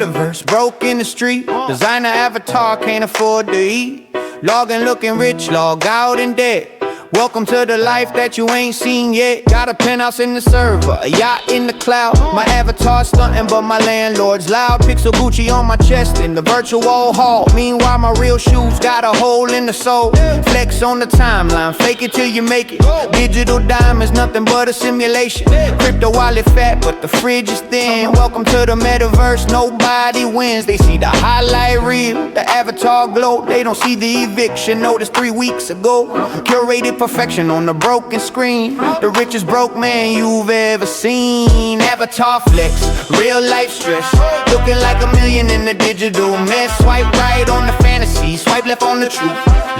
metaverse, broke in the street. Designer avatar, can't afford to eat. Log in looking rich, log out in debt. Welcome to the life that you ain't seen yet. Got a penthouse in the server, a yacht in the cloud. My avatar stunting, but my landlord's loud. Pixel Gucci on my chest in the virtual hall. Meanwhile, my real shoes got a hole in the sole. Flex on the timeline, fake it till you make it. Digital diamonds, nothing but a simulation. Crypto wallet fat, but the fridge is thin. Welcome to the metaverse, nobody wins. They see the highlight reel, the avatar glow. They don't see the eviction notice 3 weeks ago. Curated perfection on the broken screen. The richest broke man you've ever seen. Avatar flex, real life stress. Looking like a million in the digital mess. Swipe right on the fantasy, swipe left on the truth.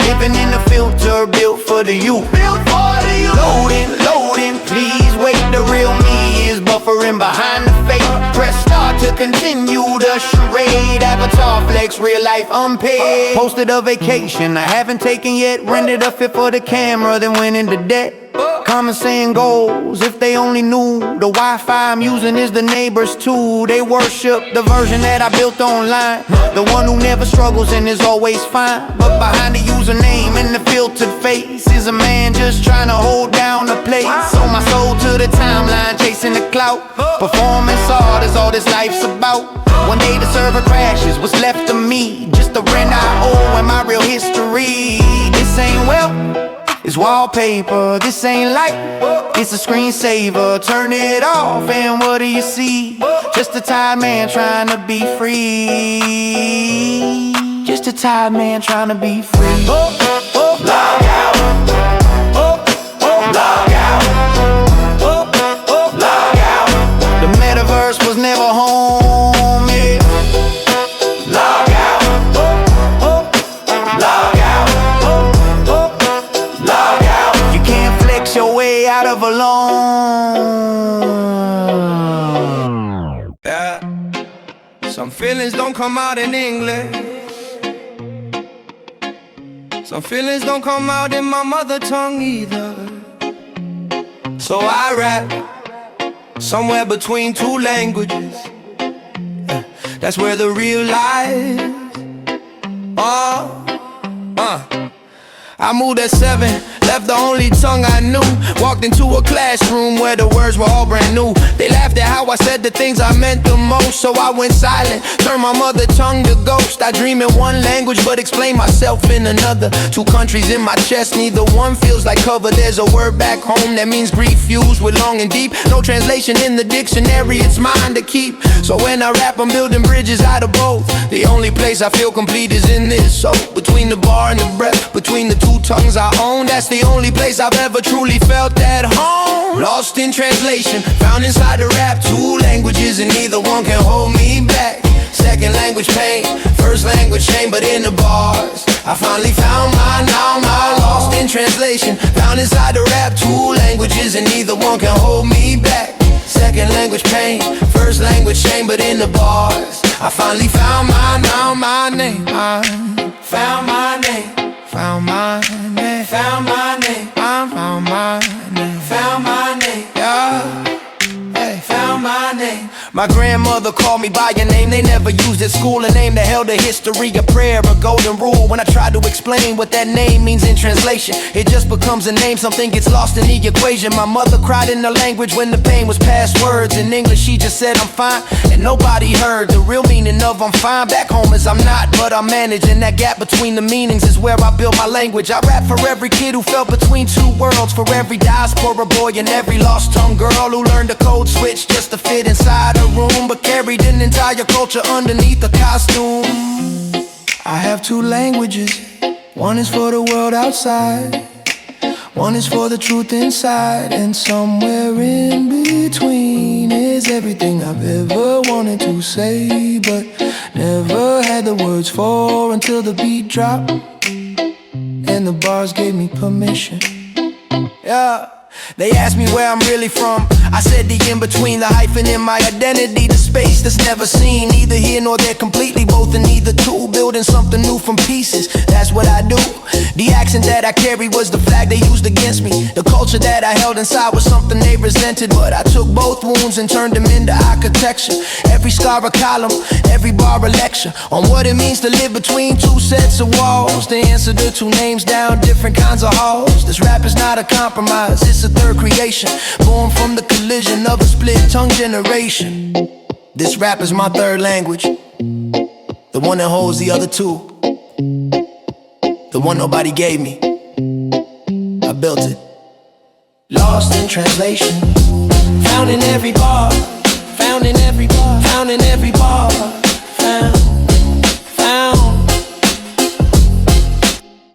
Living in a filter built for the youth. Loading, loading, please wait. The real me is buffering behind the fake. Press start to continue the charade. Avatar flex, real life unpaid. Posted a vacation I haven't taken yet. Rented a fit for the camera, then went into debt. Common saying goes, if they only knew. The Wi-Fi I'm using is the neighbors too. They worship the version that I built online. The one who never struggles and is always fine. But behind the username and the filtered face is a man just trying to hold down the place. Sold my soul to the timeline, chasing the clout. Performance art is all this life's about. One day the server crashes, what's left of me? Just the rent I owe and my real history. This ain't wealth, it's wallpaper. This ain't light, it's a screensaver. Turn it off and what do you see? Just a tired man trying to be free. Just a tired man trying to be free. Log out. Log out. Log out. The metaverse was never home, yeah. Log out. Log out. Log out. You can't flex your way out of alone. Yeah. Some feelings don't come out in English. Some feelings don't come out in my mother tongue either. So I rap somewhere between 2 languages. That's where the real lies. I moved at 7, left the only tongue I knew. Walked into a classroom where the words were all brand new. They laughed at how I said the things I meant the most. So I went silent, turned my mother tongue to ghost. I dream in one language but explain myself in another. 2 countries in my chest, neither one feels like cover. There's a word back home that means grief fused with long and deep. No translation in the dictionary, it's mine to keep. So when I rap I'm building bridges out of both. The only place I feel complete is in this. So between the bar and the breath, between the 2 tongues I own, that's the only place I've ever truly felt at home. Lost in translation, found inside the rap. 2 languages and neither one can hold me back. Second language pain, first language shame, but in the bars I finally found mine, now mine. Lost in translation, found inside the rap. 2 languages and neither one can hold me back. Second language pain, first language shame, but in the bars I finally found mine, now my name. I found my name. Found my name, found my name, I found my name, found my name, yeah, hey, found my name. My grandmother called me by a name they never used at school, a name that held a history, a prayer, a golden rule. When I tried to explain what that name means in translation, it just becomes a name, something gets lost in the equation. My mother cried in the language when the pain was past words. In English she just said I'm fine, and nobody heard the real meaning of I'm fine. Back home is I'm not, but I'm managing. That gap between the meanings is where I build my language. I rap for every kid who fell between 2 worlds, for every diaspora boy and every lost tongue girl who learned a code switch just to fit inside a room, but carried an entire culture underneath the costume. I have 2 languages, one is for the world outside, one is for the truth inside, and somewhere in between is everything I've ever wanted to say, but never had the words for until the beat dropped and the bars gave me permission. Yeah. They asked me where I'm really from. I said the in-between, the hyphen in my identity, the space that's never seen, neither here nor there completely, both in either two, building something new from pieces, that's what I do. The accent that I carried was the flag they used against me. The culture that I held inside was something they resented. But I took both wounds and turned them into architecture. Every scar a column, every bar a lecture on what it means to live between two sets of walls. To answer the two names down different kinds of halls. This rap is not a compromise, it's a third creation, born from the collision of a split-tongue generation. This rap is my third language, the one that holds the other two, the one nobody gave me. I built it. Lost in translation, found in every bar, found in every bar, found in every bar, found.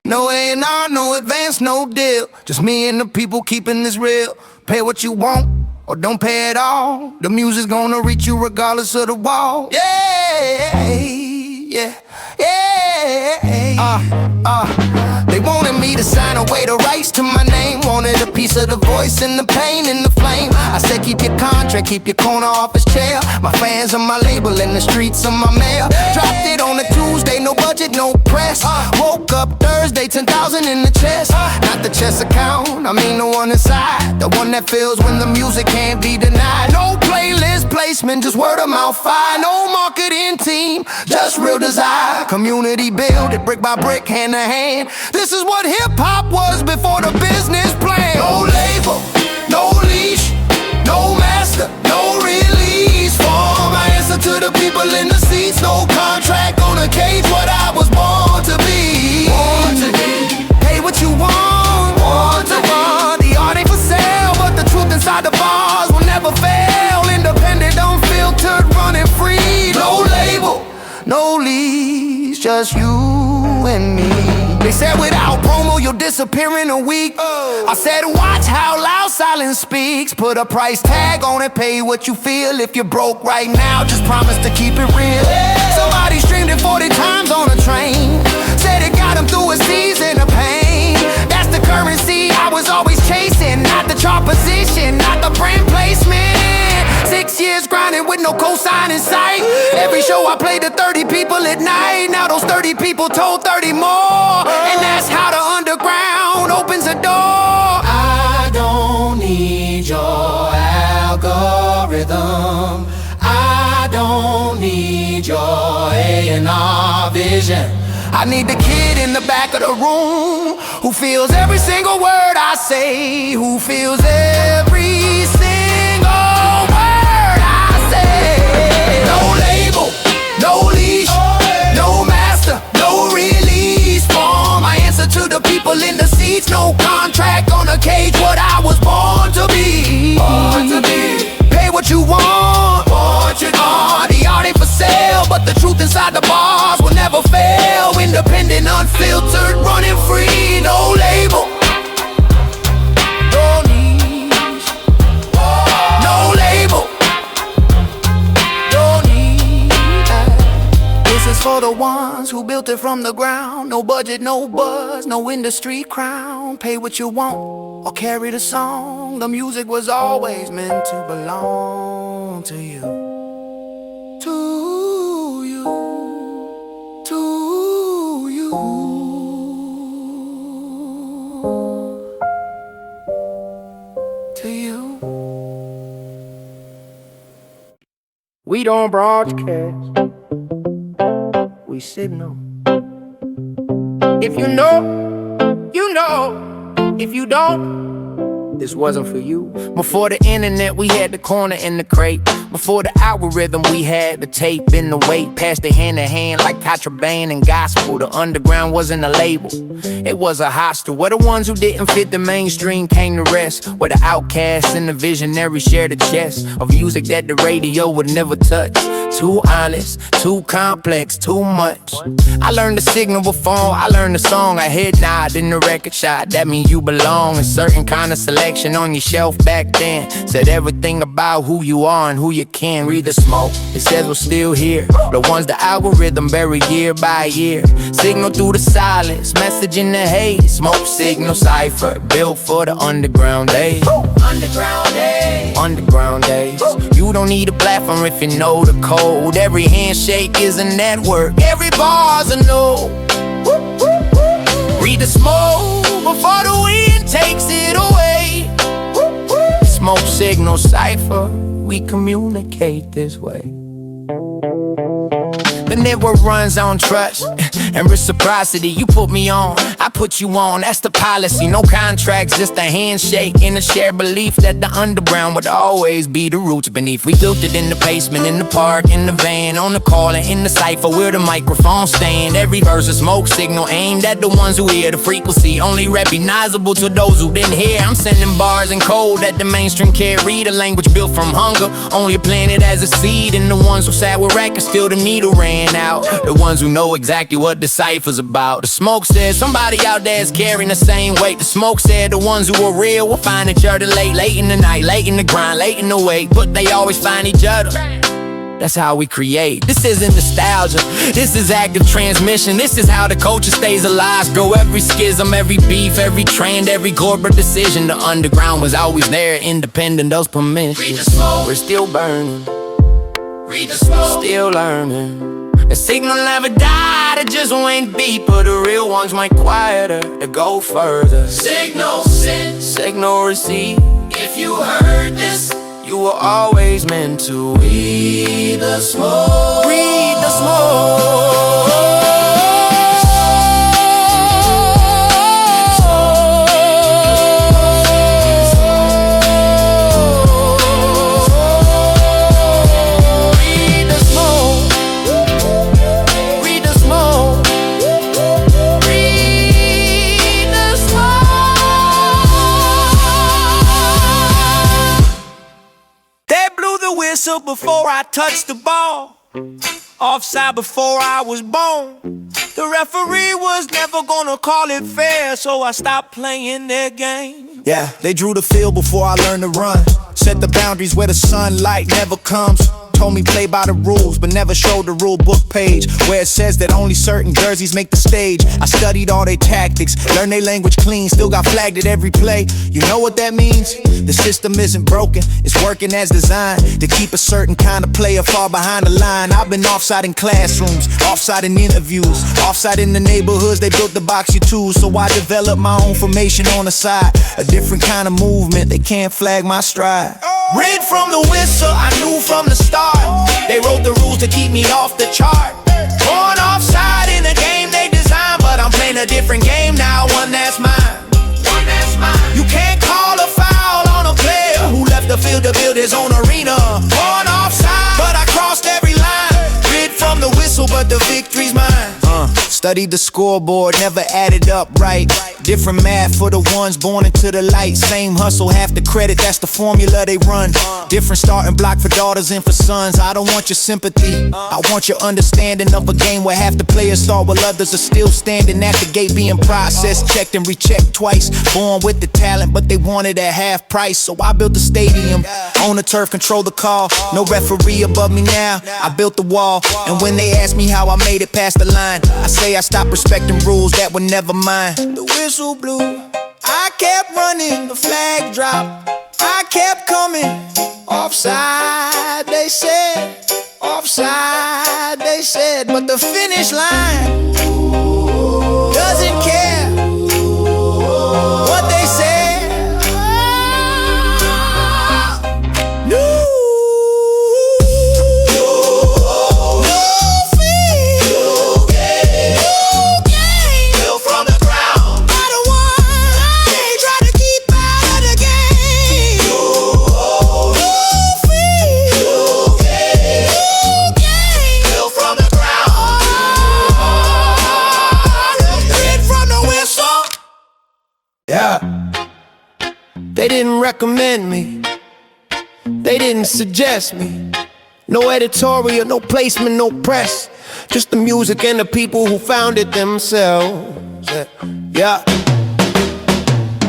No A&R, no advance, no deal. Just me and the people keeping this real. Pay what you want, or don't pay at all. The music's gonna reach you regardless of the wall. Yeah, yeah, yeah. They wanted me to sign away the rights to my name. Wanted a piece of the voice and the pain and the flame. I said keep your contract, keep your corner office chair. My fans on my label and the streets on my mail. Dropped it on a Tuesday, no budget, no press. Woke up Thursday, 10,000 in the chest. Not the chess account, I mean the one inside. The one that feels when the music can't be denied. No playlist placement, just word of mouth fire. No marketing team, just real desire. Community build it brick by brick, hand to hand. This is what hip-hop was before the business plan. No label, no leash, no master, no release. For my answer to the people in the seats. No contract on a cage, what I was born to be. Born to be. Pay what you want, want to be. The art ain't for sale, but the truth inside the bars will never fail. Independent, unfiltered, running free. No label, no leash, just you and me. They said without promo you'll disappear in a week. I said watch how loud silence speaks. Put a price tag on it, pay what you feel. If you're broke right now, just promise to keep it real. Somebody streamed it 40 times on a train. Said it got him through a season of pain. That's the currency I was always chasing. Not the chart position, not the brand placement. 6 years grinding with no cosign in sight. Every show I played to 30 people at night. Now those 30 people told 30 more. And that's how the underground opens a door. I don't need your algorithm. I don't need your A&R vision. I need the kid in the back of the room who feels every single word I say, who feels every single word I say. No label, no leash, no master, no release. For my answer to the people in the seats. No contract on a cage, what I was born to be. Born to be. Pay what you want, what you want. The art ain't for sale, but the truth inside the bars will never fail. Independent, unfiltered, running free. No label, no leash, no label, no need. This is for the ones who built it from the ground. No budget, no buzz, no industry crown. Pay what you want or carry the song. The music was always meant to belong to you. To you, to you. To you. We don't broadcast, we signal. If you know, you know. If you don't, this wasn't for you. Before the internet, we had the corner in the crate. Before the algorithm, we had the tape in the weight. Passed it hand to hand like contraband and gospel. The underground wasn't a label, it was a hostel. Where the ones who didn't fit the mainstream came to rest. Where the outcasts and the visionaries shared a chest of music that the radio would never touch. Too honest, too complex, too much. I learned the signal before I learned the song. I head nod in the record shot, that mean you belong. A certain kind of selection on your shelf back then said everything about who you are and who you can. Read the smoke, it says we're still here. The ones the algorithm buried year by year. Signal through the silence, message in the haze. Smoke signal cipher, built for the underground days. Underground days, underground days. You don't need a platform if you know the code. Every handshake is a network, every bar's a no. Read the the smoke before the wind takes it away. Smoke signal cipher, we communicate this way. The network runs on trust and reciprocity. You put me on, I put you on, that's the policy. No contracts, just a handshake and a shared belief that the underground would always be the roots beneath. We built it in the basement, in the park, in the van, on the call and in the cypher where the microphone stand. Every verse a smoke signal aimed at the ones who hear the frequency, only recognizable to those who didn't hear. I'm sending bars in code that the mainstream can't read, a language built from hunger, only planted as a seed. And the ones who sat with records still the needle ran out, the ones who know exactly what the cipher's about. The smoke said somebody out there is carrying the same weight. The smoke said the ones who are real will find each other late in the night, late in the grind, late in the wait, but they always find each other. That's how we create. This isn't nostalgia, this is active transmission. This is how the culture stays alive. Grow every schism, every beef, every trend, every corporate decision. The underground was always there, independent of permission. Read the smoke, we're still burning. Read the smoke, still learning. The signal never died, it just went deeper. The real ones went quieter, to go further. Signal sent, signal received. If you heard this, you were always meant to read the smoke. Read the smoke. Before I touched the ball, offside before I was born. The referee was never gonna call it fair, so I stopped playing their game. Yeah, they drew the field before I learned to run. Set the boundaries where the sunlight never comes. Told me play by the rules, but never showed the rule book page where it says that only certain jerseys make the stage. I studied all their tactics, learned their language clean, still got flagged at every play. You know what that means? The system isn't broken, it's working as designed to keep a certain kind of player far behind the line. I've been offside in classrooms, offside in interviews, offside in the neighborhoods they built the box you to. So I developed my own formation on the side, a different kind of movement, they can't flag my stride. Read from the whistle, I knew from the start. They wrote the rules to keep me off the chart. Born offside in a game they designed, but I'm playing a different game now, one that's mine. You can't call a foul on a player who left the field to build his own arena. Born offside, but I crossed every line. Read from the whistle, but the victory's mine. Studied the scoreboard, never added up right. Different math for the ones born into the light. Same hustle, half the credit, that's the formula they run. Different starting block for daughters and for sons. I don't want your sympathy, I want your understanding of a game where half the players start while others are still standing at the gate being processed, checked and rechecked twice. Born with the talent, but they wanted at half price. So I built the stadium, on the turf, control the call. No referee above me now, I built the wall. And when they ask me how I made it past the line, I say I stopped respecting rules that were never mine. The whistle blew, I kept running, the flag dropped, I kept coming. Offside, they said, offside, they said, but the finish line doesn't care what they said. They didn't recommend me, they didn't suggest me. No editorial, no placement, no press. Just the music and the people who found it themselves. Yeah.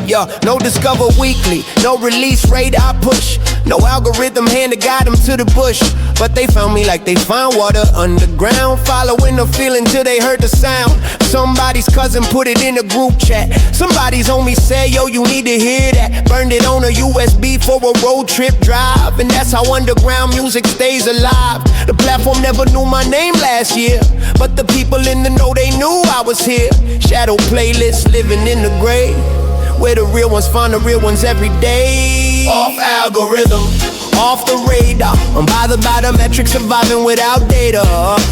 Yeah, no Discover Weekly, no release radar push, no algorithm hand to guide them to the bush. But they found me like they found water underground, following the feeling till they heard the sound. Somebody's cousin put it in a group chat. Somebody's homie said, yo, you need to hear that. Burned it on a USB for a road trip drive. And that's how underground music stays alive. The platform never knew my name last year, but the people in the know, they knew I was here. Shadow playlist, living in the grave, where the real ones find the real ones every day. Off algorithm, off the radar, I'm bothered by the metrics, surviving without data.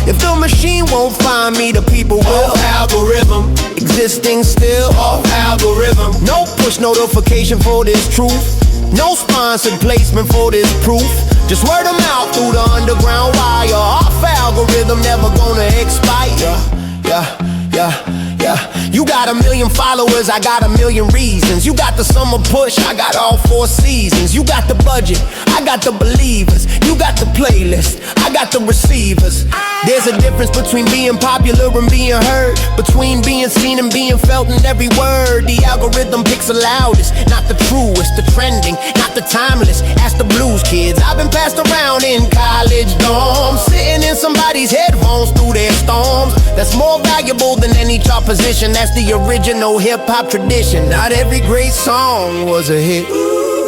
If the machine won't find me, the people will. Off algorithm, existing still. Off algorithm, no push notification for this truth, no sponsored placement for this proof. Just word of mouth through the underground wire. Off algorithm, never gonna expire. Yeah. You got a million followers, I got a million reasons. You got the summer push, I got all 4 seasons. You got the budget, I got the believers. You got the playlist, I got the receivers. There's a difference between being popular and being heard, between being seen and being felt in every word. The algorithm picks the loudest, not the truest, the trending, not the timeless. Ask the blues kids, I've been passed around in college dorms, sitting in somebody's headphones through their storms. That's more valuable than any chart position. That's the original hip-hop tradition. Not every great song was a hit,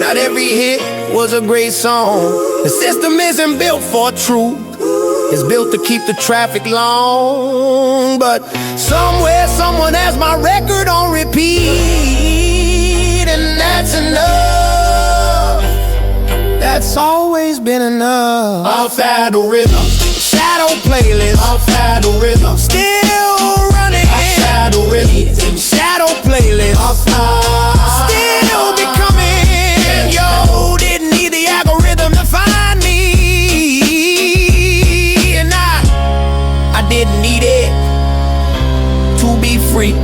not every hit was a great song. The system isn't built for truth, it's built to keep the traffic long. But somewhere someone has my record on repeat, and that's enough. That's always been enough. Off algorithm, shadow playlist. Off algorithm, still running. Shadow rhythm, shadow playlist. Still becoming. Yo, didn't need the algorithm to find me, and I didn't need it to be free.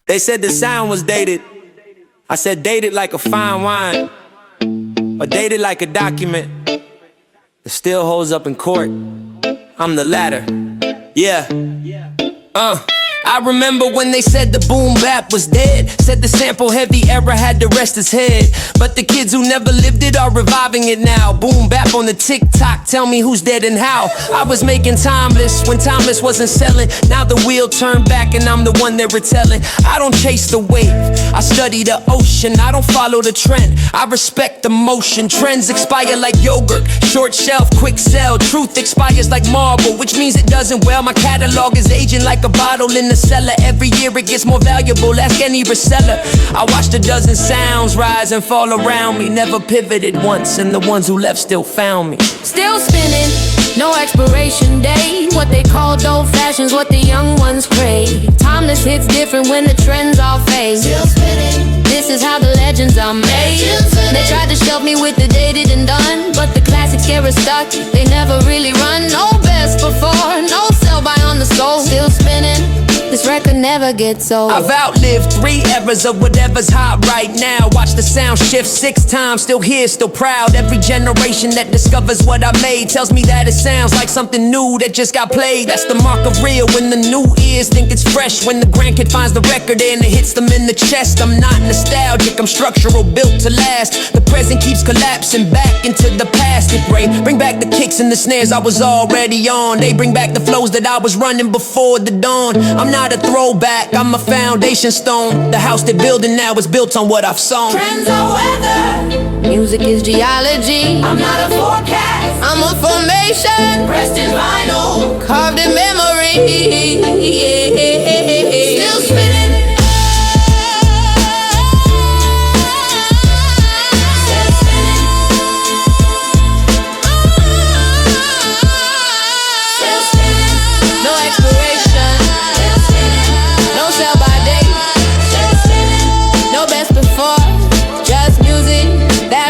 They said the sound was dated. I said dated like a fine wine, or dated like a document that still holds up in court. I'm the latter. Yeah. I remember when they said the boom bap was dead, said the sample heavy era had to rest its head. But the kids who never lived it are reviving it now. Boom bap on the TikTok, tell me who's dead and how. I was making timeless when timeless wasn't selling. Now the wheel turned back and I'm the one they're retelling. I don't chase the wave, I study the ocean. I don't follow the trend, I respect the motion. Trends expire like yogurt, short shelf, quick sell. Truth expires like marble, which means it doesn't well. My catalog is aging like a bottle in the cellar. Every year it gets more valuable, ask any reseller. I watched a dozen sounds rise and fall around me, never pivoted once, and the ones who left still found me. Still spinning, no expiration date. What they called old fashions, what the young ones crave. Timeless hits different when the trends all fade. Still spinning, this is how the legends are made. They tried to shelf me with the dated and done, but the classics get stuck, they never really run. No best before, no sell by on the soul. Still spinning, this record never gets old. I've outlived 3 eras of whatever's hot right now. Watch the sound shift 6 times, still here, still proud. Every generation that discovers what I made tells me that it sounds like something new that just got played. That's the mark of real, when the new ears think it's fresh. When the grandkid finds the record and it hits them in the chest. I'm not nostalgic, I'm structural, built to last. The present keeps collapsing back into the past. It bring back the kicks and the snares I was already on. They bring back the flows that I was running before the dawn. I'm not a throwback, I'm a foundation stone. The house they're building now is built on what I've sown. Trends are weather, music is geology. I'm not a forecast, I'm a formation. Pressed in vinyl, carved in memory. Still spinning.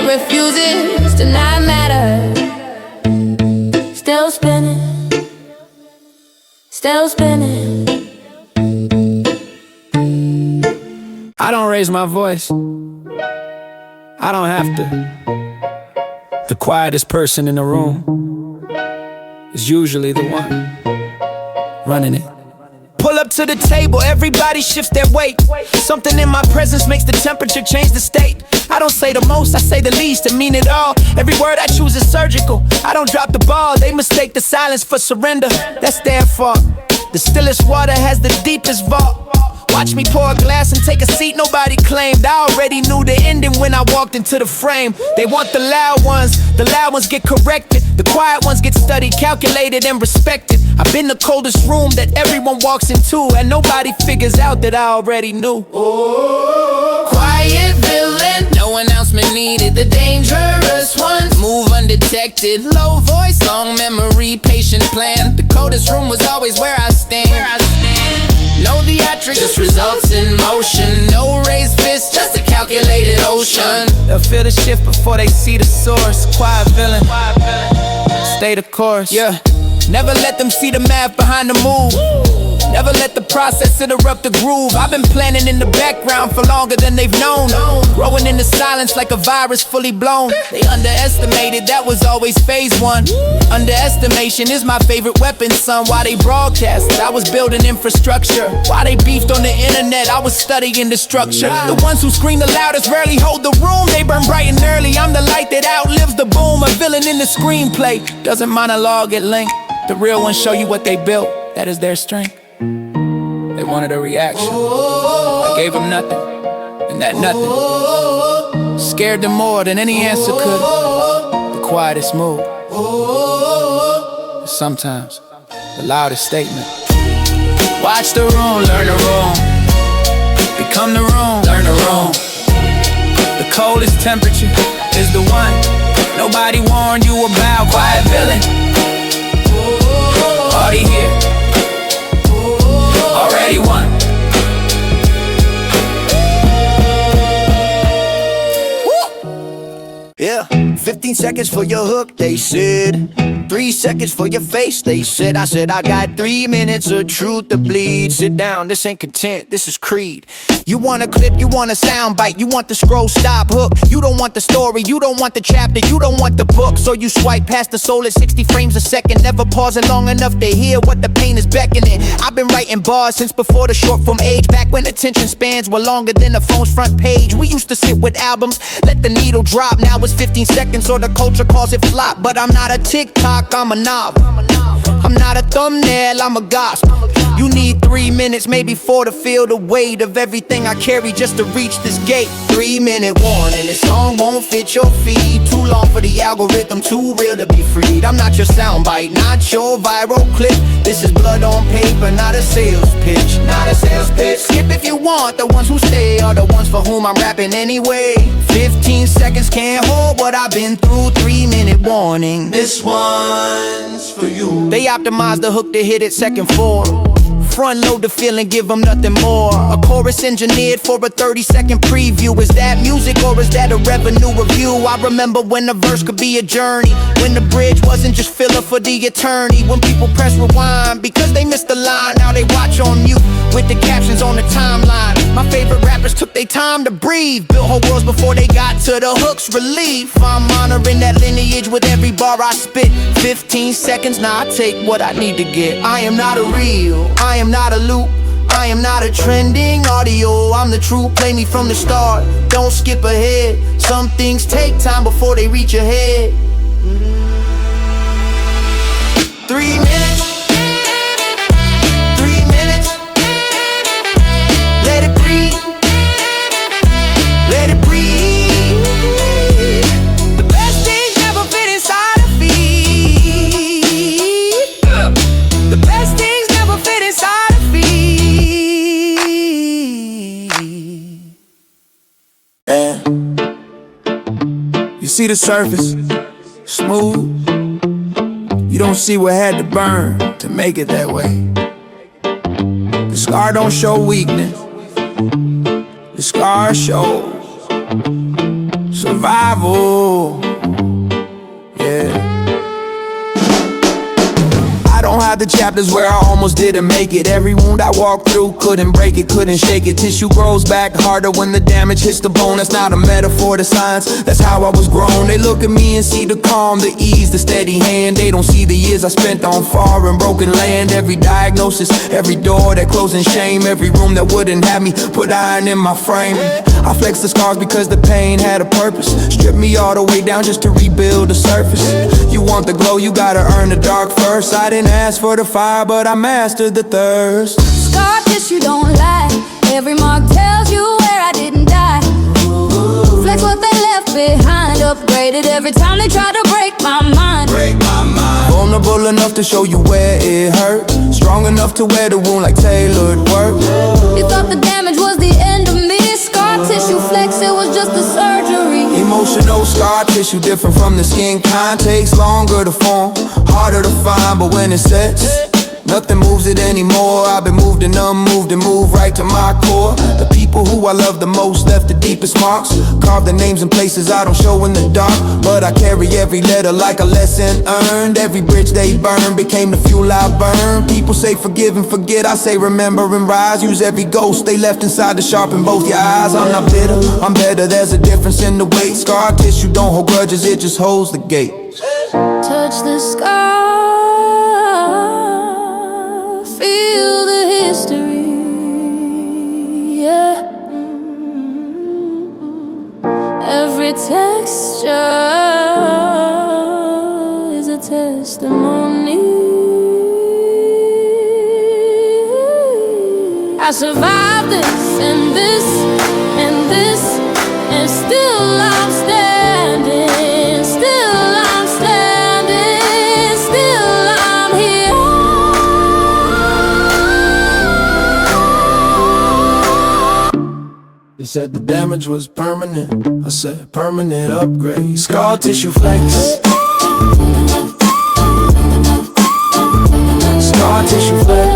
Refuses to not matter. Still spinning, still spinning. I don't raise my voice, I don't have to. The quietest person in the room is usually the one running it. Pull up to the table, everybody shifts their weight. Something in my presence makes the temperature change the state. I don't say the most, I say the least, and mean it all. Every word I choose is surgical. I don't drop the ball, they mistake the silence for surrender. That's their fault. The stillest water has the deepest vault. Watch me pour a glass and take a seat nobody claimed. I already knew the ending when I walked into the frame. They want the loud ones get corrected. The quiet ones get studied, calculated, and respected. I've been the coldest room that everyone walks into, and nobody figures out that I already knew. Oh, quiet villain, no announcement needed. The dangerous ones move undetected. Low voice, long memory, patient plan. The coldest room was always where I stand. No theatrics, just results in motion. No raised fist, just a calculated ocean. They'll feel the shift before they see the source. Quiet villain, stay the course. Yeah, never let them see the math behind the move. Never let the process interrupt the groove. I've been planning in the background for longer than they've known. Growing in the silence like a virus fully blown. They underestimated, that was always phase one. Underestimation is my favorite weapon, son. While they broadcast, I was building infrastructure. While they beefed on the internet, I was studying the structure. The ones who scream the loudest rarely hold the room. They burn bright and early, I'm the light that outlives the boom. A villain in the screenplay, doesn't monologue at length. The real ones show you what they built, that is their strength. They wanted a reaction. I gave them nothing, and that nothing scared them more than any answer could. The quietest move is sometimes the loudest statement. Watch the room, learn the room. Become the room, learn the room. The coldest temperature is the one nobody warned you about. Quiet villain, already here, already won. Yeah, 15 seconds for your hook, they said. 3 seconds for your face, they said. I said I got 3 minutes of truth to bleed. Sit down, this ain't content, this is creed. You want a clip, you want a sound bite, you want the scroll stop hook. You don't want the story, you don't want the chapter, you don't want the book. So you swipe past the soul at 60 frames a second, never pausing long enough to hear what the pain is beckoning. I've been writing bars since before the short form age, back when attention spans were longer than a phone's front page. We used to sit with albums, let the needle drop. Now it's 15 seconds or the culture calls it flop. But I'm not a TikTok, I'm a novel. I'm not a thumbnail, I'm a gospel. You need 3 minutes, maybe 4 to feel the weight of everything I carry just to reach this gate. 3-minute warning, this song won't fit your feed. Too long for the algorithm, too real to be freed. I'm not your soundbite, not your viral clip. This is blood on paper, not a sales pitch. Not a sales pitch. Skip if you want, the ones who stay are the ones for whom I'm rapping anyway. 15 seconds can't hold what I've been through. 3-minute warning, this one's for you. They optimize the hook to hit it second form. Front load the feeling, give them nothing more. A chorus engineered for a 30-second preview. Is that music or is that a revenue review? I remember when a verse could be a journey, when the bridge wasn't just filler for the attorney. When people press rewind because they missed the line, now they watch on mute with the captions on the timeline. My favorite rappers took their time to breathe, built whole worlds before they got to the hook's relief. I'm honoring that lineage with every bar I spit. 15 seconds, now I take what I need to get. I am not a reel, I am not a loop, I am not a trending audio, I'm the truth. Play me from the start, don't skip ahead. Some things take time before they reach your head. 3 minutes, 3 minutes. Let it breathe, let it breathe. The best things never fit inside a feed. The best things never fit inside a feed. And you see the surface, smooth. You don't see what had to burn to make it that way. The scar don't show weakness, the scar shows survival. Yeah, I don't inside the chapters where I almost didn't make it. Every wound I walked through, couldn't break it, couldn't shake it. Tissue grows back harder when the damage hits the bone. That's not a metaphor, the science, that's how I was grown. They look at me and see the calm, the ease, the steady hand. They don't see the years I spent on foreign broken land. Every diagnosis, every door that closed in shame, every room that wouldn't have me put iron in my frame. I flex the scars because the pain had a purpose. Strip me all the way down just to rebuild the surface. You want the glow, you gotta earn the dark first. I didn't ask for the fire, but I mastered the thirst. Scar tissue don't lie. Every mark tells you where I didn't die. Flex what they left behind. Upgraded every time they try to break my mind. Vulnerable enough to show you where it hurt. Strong enough to wear the wound like tailored work. You thought the damage was the end of me. Scar tissue flex, it was just a surgery. Emotional scar tissue, different from the skin kind. Takes longer to form, harder to find, but when it sets, nothing moves it anymore. I've been moved and unmoved and moved right to my core. The people who I love the most left the deepest marks. Carved their names in places I don't show in the dark, but I carry every letter like a lesson earned. Every bridge they burned became the fuel I burn. People say forgive and forget, I say remember and rise. Use every ghost they left inside to sharpen both your eyes. I'm not bitter, I'm better, there's a difference in the weight. Scar tissue don't hold grudges, it just holds the gate. Touch the scar, feel the history, yeah. Every texture is a testimony. I survived this and this and this, and still I'm standing. Still I'm standing. Still I'm here. They said the damage was permanent. I said permanent upgrade. Scar tissue flex. Scar tissue flex.